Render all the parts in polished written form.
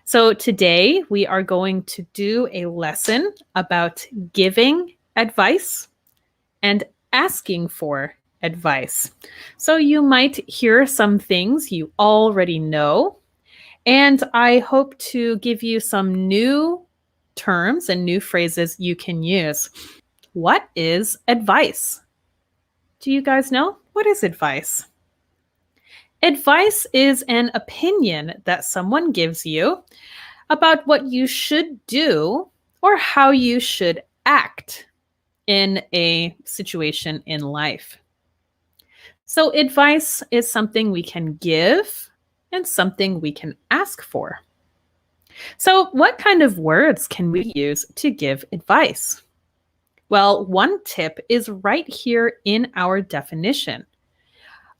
So today we are going to do a lesson about giving advice and asking for advice. So you might hear some things you already know, and I hope to give you some new terms and new phrases you can use. What is advice? Do you guys know? What is advice? Advice is an opinion that someone gives you about what you should do or how you should act in a situation in life. So, advice is something we can give and something we can ask for. So, what kind of words can we use to give advice? Well, one tip is right here in our definition.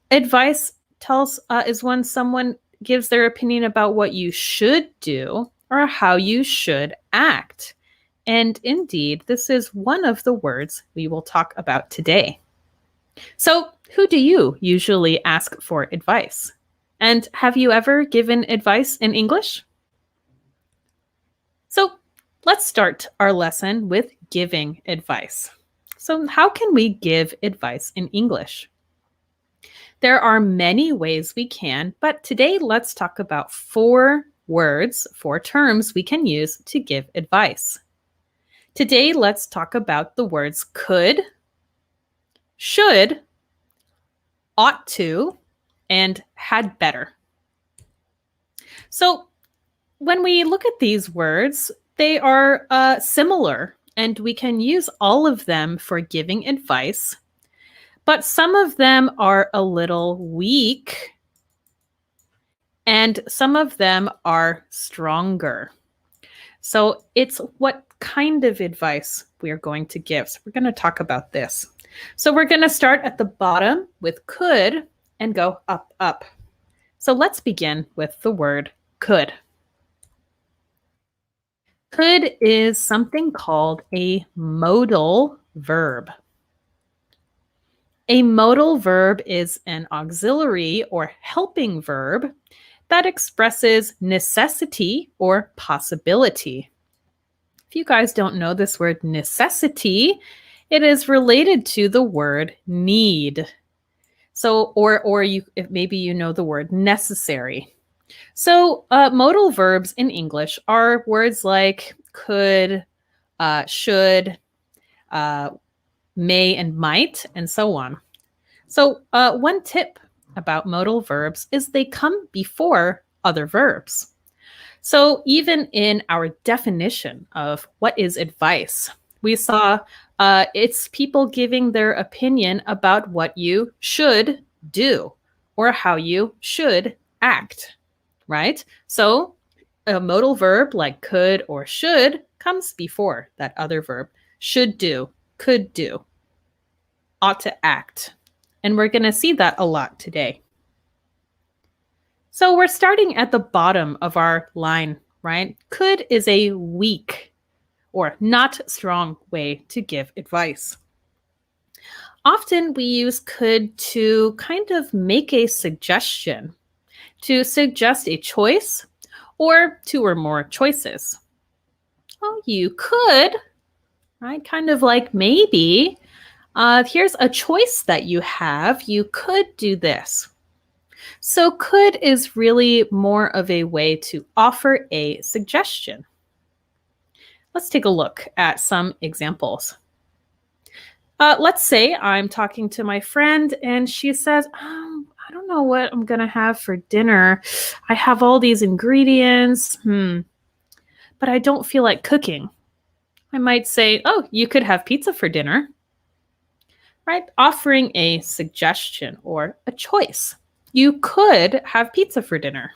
Advice is when someone gives their opinion about what you should do or how you should act. And indeed, this is one of the words we will talk about today. So, who do you usually ask for advice? And have you ever given advice in English? So, let's start our lesson with giving advice. So, how can we give advice in English? There are many ways we can, but today let's talk about 4 words, 4 terms we can use to give advice. Today, let's talk about the words could, should, ought to, and had better. So, when we look at these words, they are similar, and we can use all of them for giving advice, but some of them are a little weak, and some of them are stronger. So, it's what kind of advice we are going to give. So we're going to talk about this. So we're going to start at the bottom with could and go up, up. So let's begin with the word could. Could is something called a modal verb. A modal verb is an auxiliary or helping verb that expresses necessity or possibility. If you guys don't know this word necessity, it is related to the word need. So, maybe you know the word necessary. So, modal verbs in English are words like could, should, may, and might, and so on. So, one tip about modal verbs is they come before other verbs. So even in our definition of what is advice, we saw it's people giving their opinion about what you should do or how you should act, right? So a modal verb like could or should comes before that other verb. Should do, could do, ought to act. And we're going to see that a lot today. So we're starting at the bottom of our line, right? Could is a weak or not strong way to give advice. Often we use could to kind of make a suggestion, to suggest a choice or 2 or more choices. Oh, you could, right? Kind of like maybe. Here's a choice that you have. You could do this. So could is really more of a way to offer a suggestion. Let's take a look at some examples. Let's say I'm talking to my friend and she says, I don't know what I'm going to have for dinner. I have all these ingredients, but I don't feel like cooking. I might say, oh, you could have pizza for dinner, right? Offering a suggestion or a choice. You could have pizza for dinner.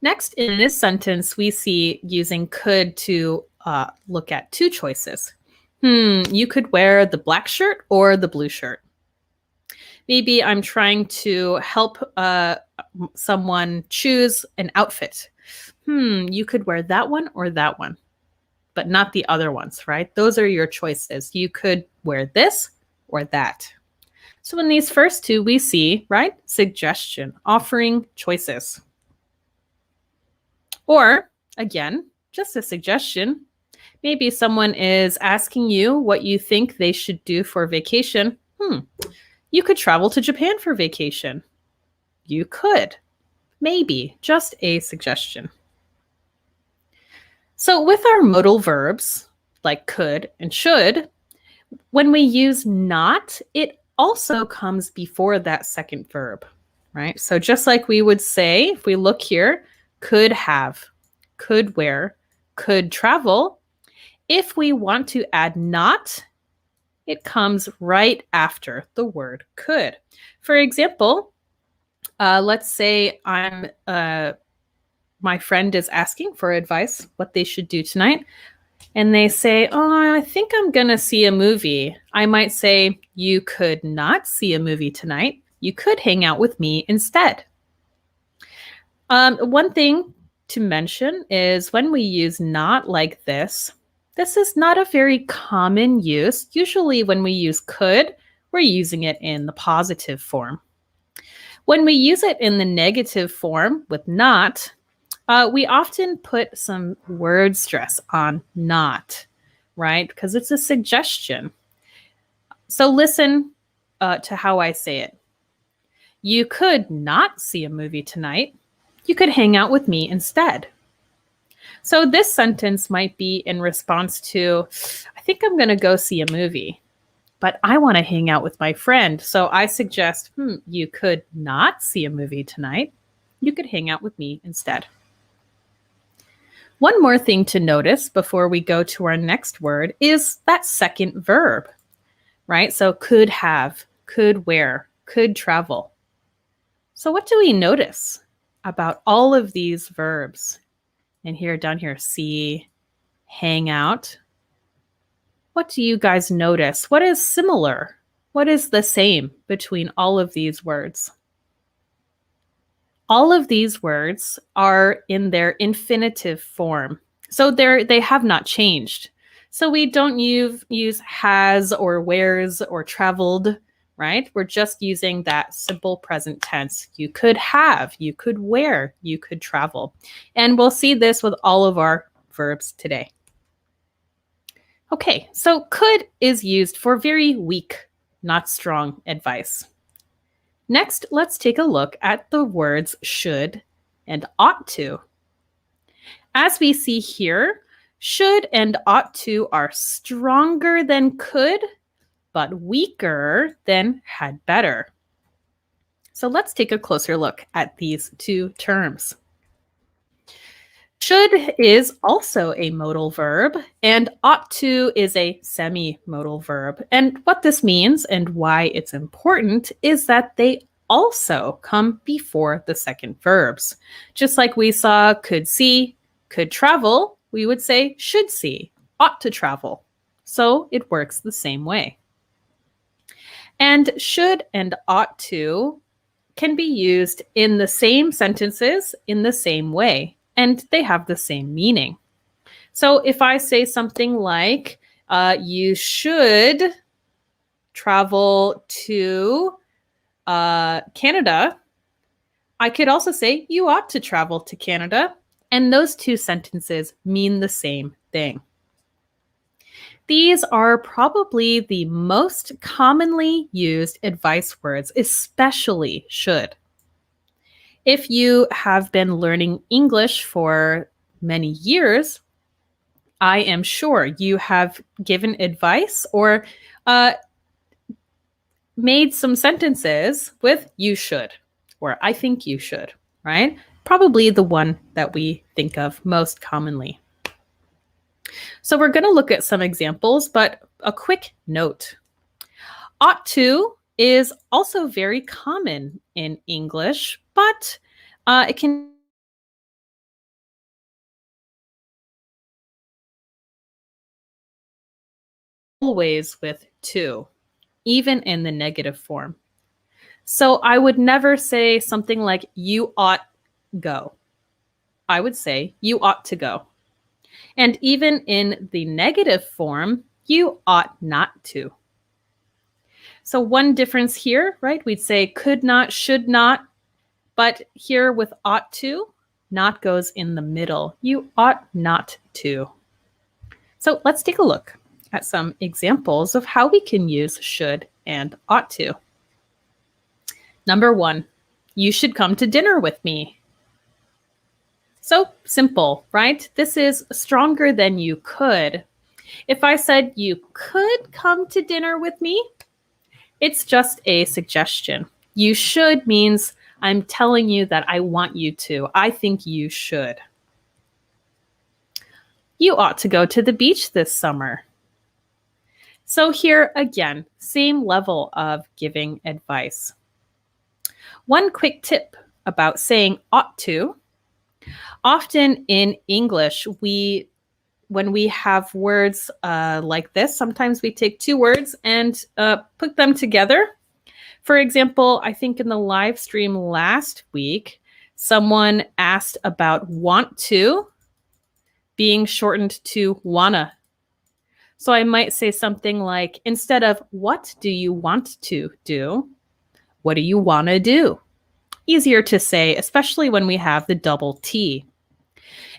Next, in this sentence, we see using could to look at 2 choices. You could wear the black shirt or the blue shirt. Maybe I'm trying to help someone choose an outfit. You could wear that one or that one, but not the other ones, right? Those are your choices. You could wear this or that. So in these first 2, we see, right, suggestion, offering choices. Or, again, just a suggestion. Maybe someone is asking you what you think they should do for vacation. You could travel to Japan for vacation. You could. Maybe. Just a suggestion. So, with our modal verbs, like could and should, when we use not, it also comes before that second verb, right? So, just like we would say, if we look here, could have, could wear, could travel. If we want to add not, it comes right after the word could. For example, let's say my friend is asking for advice what they should do tonight, and they say, "Oh, I think I'm gonna see a movie." I might say, "You could not see a movie tonight. You could hang out with me instead." One thing to mention is when we use not like this is not a very common use. Usually when we use could, we're using it in the positive form. When we use it in the negative form with not, we often put some word stress on not, right? Because it's a suggestion. So listen to how I say it. You could not see a movie tonight. You could hang out with me instead. So this sentence might be in response to, I think I'm going to go see a movie, but I want to hang out with my friend. So I suggest, you could not see a movie tonight. You could hang out with me instead. One more thing to notice before we go to our next word is that second verb, right? So could have, could wear, could travel. So what do we notice about all of these verbs? And here, down here, see, hang out. What do you guys notice? What is similar? What is the same between all of these words? All of these words are in their infinitive form. So they have not changed. So we don't use has or wears or traveled, right? We're just using that simple present tense. You could have, you could wear, you could travel. And we'll see this with all of our verbs today. Okay, so could is used for very weak, not strong advice. Next, let's take a look at the words should and ought to. As we see here, should and ought to are stronger than could, but weaker than had better. So let's take a closer look at these two terms. Should is also a modal verb, and ought to is a semi-modal verb. And what this means and why it's important is that they also come before the second verbs. Just like we saw could see, could travel, we would say should see, ought to travel. So it works the same way. And should and ought to can be used in the same sentences in the same way, and they have the same meaning. So if I say something like, you should travel to Canada, I could also say, you ought to travel to Canada. And those two sentences mean the same thing. These are probably the most commonly used advice words, especially should. If you have been learning English for many years, I am sure you have given advice or made some sentences with you should, or I think you should, right? Probably the one that we think of most commonly. So we're going to look at some examples, but a quick note. Ought to is also very common in English, but it can always with to, even in the negative form. So I would never say something like you ought go. I would say you ought to go. And even in the negative form, you ought not to. So one difference here, right? We'd say could not, should not, but here with ought to, Not goes in the middle. You ought not to. So let's take a look at some examples of how we can use should and ought to. Number 1, you should come to dinner with me. So simple, right? This is stronger than you could. If I said you could come to dinner with me, it's just a suggestion. You should means I'm telling you that I want you to. I think you should. You ought to go to the beach this summer. So here again, same level of giving advice. One quick tip about saying ought to. Often in English, when we have words like this, sometimes we take two words and put them together. For example, I think in the live stream last week, someone asked about want to being shortened to wanna. So I might say something like, instead of what do you want to do, what do you want to do? Easier to say, especially when we have the double T.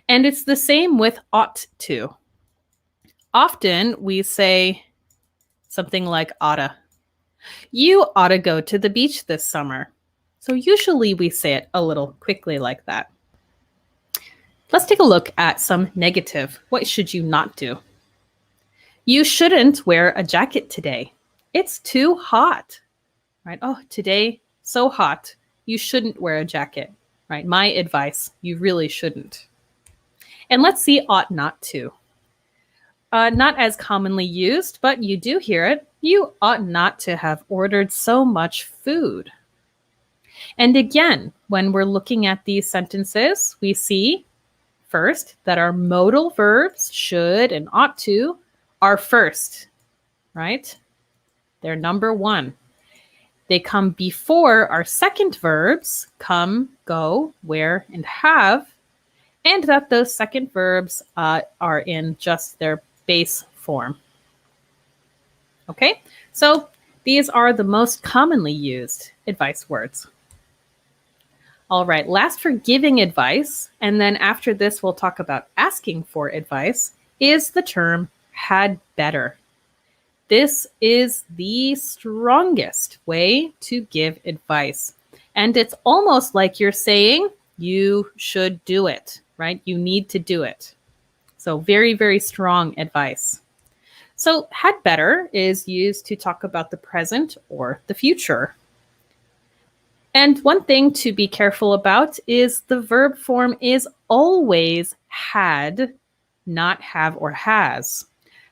And it's the same with ought to. Often we say something like oughta. You ought to go to the beach this summer. So usually we say it a little quickly like that. Let's take a look at some negative. What should you not do? You shouldn't wear a jacket today. It's too hot, right? Oh, today, so hot. You shouldn't wear a jacket, right? My advice, you really shouldn't. And let's see ought not to. Not as commonly used, but you do hear it. You ought not to have ordered so much food. And again, when we're looking at these sentences, we see first that our modal verbs should and ought to are first, right? They're number 1. They come before our second verbs, come, go, wear, and have, and that those second verbs are in just their base form. Okay, so these are the most commonly used advice words. All right, last for giving advice, and then after this we'll talk about asking for advice, is the term had better. This is the strongest way to give advice. And it's almost like you're saying you should do it, right? You need to do it. So very, very strong advice. So had better is used to talk about the present or the future. And one thing to be careful about is the verb form is always had, not have or has.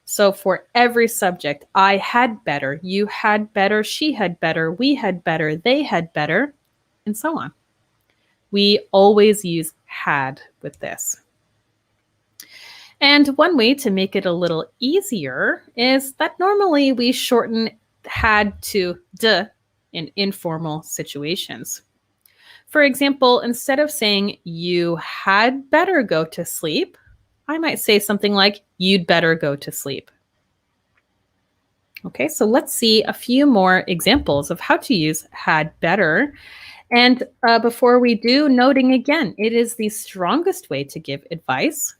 So for every subject, I had better, you had better, she had better, we had better, they had better, and so on. We always use had with this. And one way to make it a little easier is that normally we shorten had to d in informal situations. For example, instead of saying you had better go to sleep, I might say something like you'd better go to sleep. Okay, so let's see a few more examples of how to use had better. And before we do, noting again, it is the strongest way to give advice,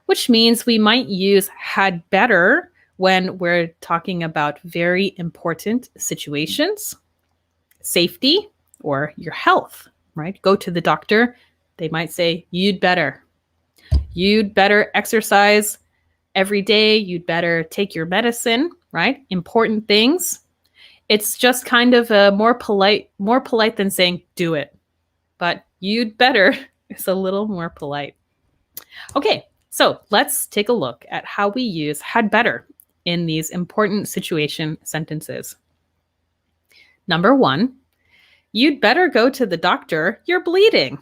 which means we might use had better when we're talking about very important situations, safety, or your health, right? Go to the doctor. They might say, you'd better. You'd better exercise every day. You'd better take your medicine, right? Important things. It's just kind of a more polite than saying do it. But you'd better is a little more polite. Okay, so let's take a look at how we use had better in these important situation sentences. Number 1, you'd better go to the doctor. You're bleeding,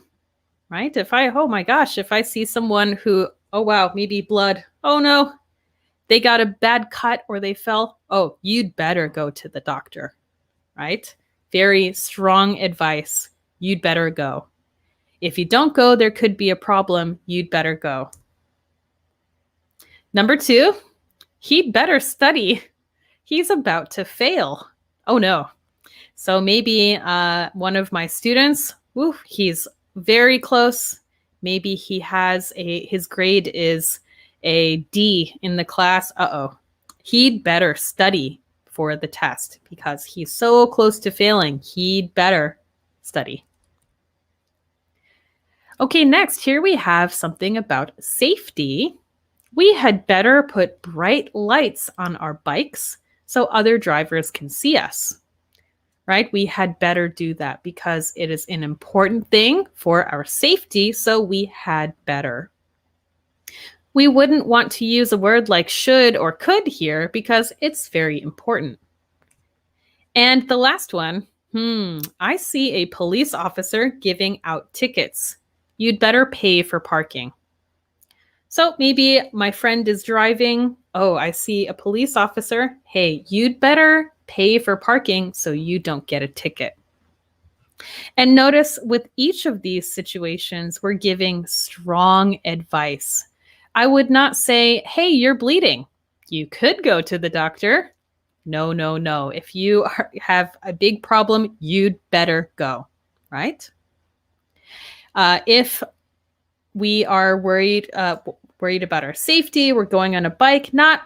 right? Oh my gosh, if I see someone who, oh wow, maybe blood. Oh no, they got a bad cut or they fell. Oh, you'd better go to the doctor, right? Very strong advice. You'd better go. If you don't go, there could be a problem. You'd better go. Number 2, he'd better study. He's about to fail. Oh no. So maybe one of my students, he's very close. maybe he has his grade is a D in the class. Uh-oh. He'd better study for the test because he's so close to failing. He'd better study. Okay, next, here we have something about safety. We had better put bright lights on our bikes so other drivers can see us, right? We had better do that because it is an important thing for our safety, so we had better. We wouldn't want to use a word like should or could here because it's very important. And the last one, I see a police officer giving out tickets. You'd better pay for parking. So maybe my friend is driving. Oh, I see a police officer. Hey, you'd better pay for parking so you don't get a ticket. And notice with each of these situations, we're giving strong advice. I would not say, hey, you're bleeding. You could go to the doctor. No, no, no. If you have a big problem, you'd better go, right? If we are worried about our safety, we're going on a bike, not,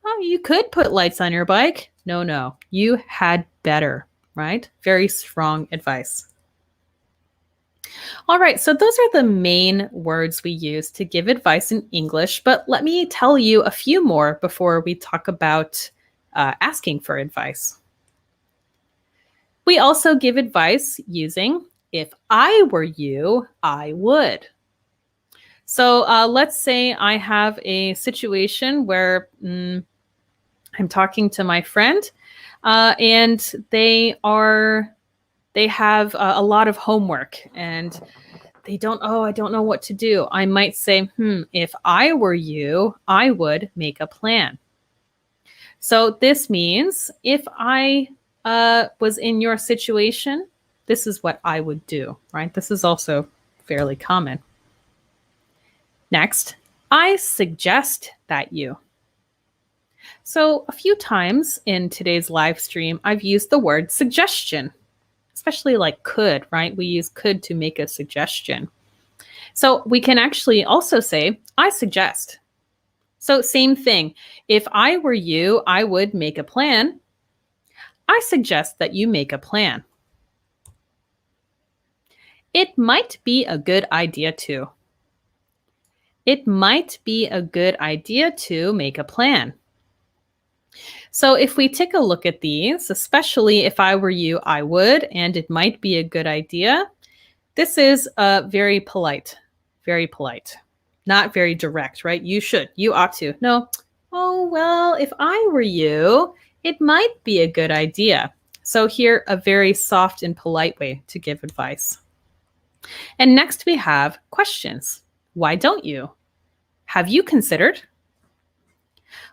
oh, you could put lights on your bike. No, no, you had better, right? Very strong advice. All right, so those are the main words we use to give advice in English, but let me tell you a few more before we talk about asking for advice. We also give advice using, if I were you, I would. So let's say I have a situation where I'm talking to my friend and they have a lot of homework and I don't know what to do. I might say, if I were you, I would make a plan. So this means if I was in your situation, this is what I would do, right? This is also fairly common. Next, I suggest that you. So a few times in today's live stream, I've used the word suggestion, especially like could, right? We use could to make a suggestion. So we can actually also say, I suggest. So same thing. If I were you, I would make a plan. I suggest that you make a plan. It might be a good idea to. It might be a good idea to make a plan. So if we take a look at these, especially if I were you, I would, and it might be a good idea. This is very polite, not very direct, right? You should, you ought to. No, oh, well, if I were you, it might be a good idea. So here, a very soft and polite way to give advice. And next we have questions. Why don't you? Have you considered?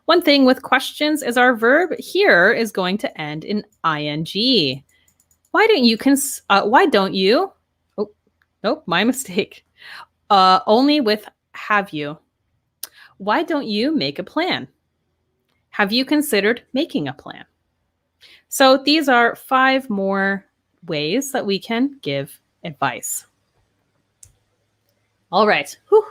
One thing with questions is our verb here is going to end in ing. Why don't you? Oh, nope, my mistake. Only with have you. Why don't you make a plan? Have you considered making a plan? So these are 5 more ways that we can give advice. All right. Whew.